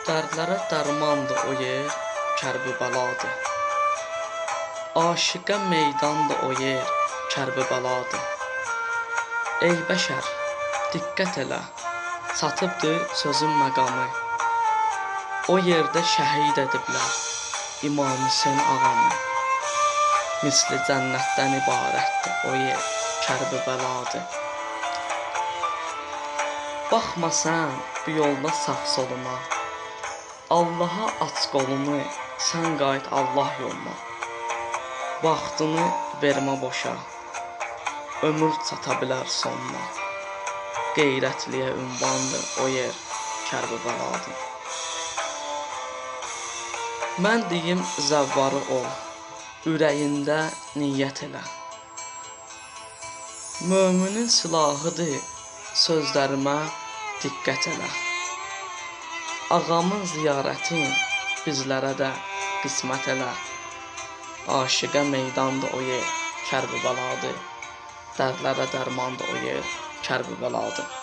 Dərdlərə dərmandır o yer, Kərbəladır. Aşiqə meydandır o yer, Kərbəladır. Ey bəşər, diqqət elə, çatıbdır sözün məqamı. O yerdə şəhid ediblər İmam Hüseyn ağamı. Misli cənnətdən ibarətdir o yer, Kərbəladır. Baxma sən bu yolda sağ soluna, Allaha aç qolunu, sən qayıt Allah yoluna. Vaxtını vermə boşa, ömür çata bilər sonuna. Qeyrətliyə ünvandır o yer, Kərbəladır. Mən deyim zəvvarı ol, ürəyində niyyət elə. Möminin silahıdır, sözlərimə diqqət elə. Ağamın ziyarətin bizlərə də qismət elə. Aşiqə meydandır o yer, Kərbəladır. Dərdlərə dərmandır o yer, Kərbəladır.